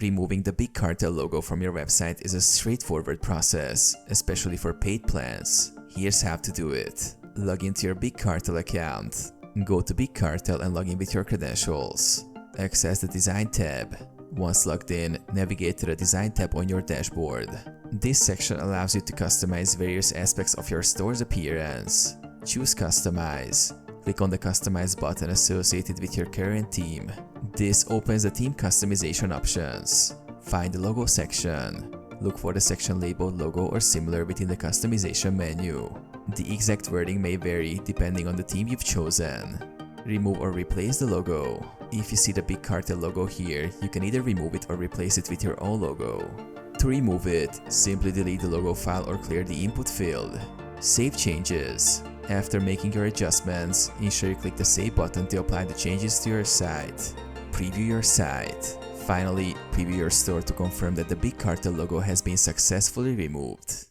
Removing the Big Cartel logo from your website is a straightforward process, especially for paid plans. Here's how to do it. Log into your Big Cartel account. Go to Big Cartel and log in with your credentials. Access the Design tab. Once logged in, navigate to the Design tab on your dashboard. This section allows you to customize various aspects of your store's appearance. Choose Customize. Click on the Customize button associated with your current theme. This opens the theme customization options. Find the Logo section. Look for the section labeled Logo or similar within the customization menu. The exact wording may vary depending on the theme you've chosen. Remove or replace the logo. If you see the Big Cartel logo here, you can either remove it or replace it with your own logo. To remove it, simply delete the logo file or clear the input field. Save changes. After making your adjustments, ensure you click the Save button to apply the changes to your site. Preview your site. Finally, preview your store to confirm that the Big Cartel logo has been successfully removed.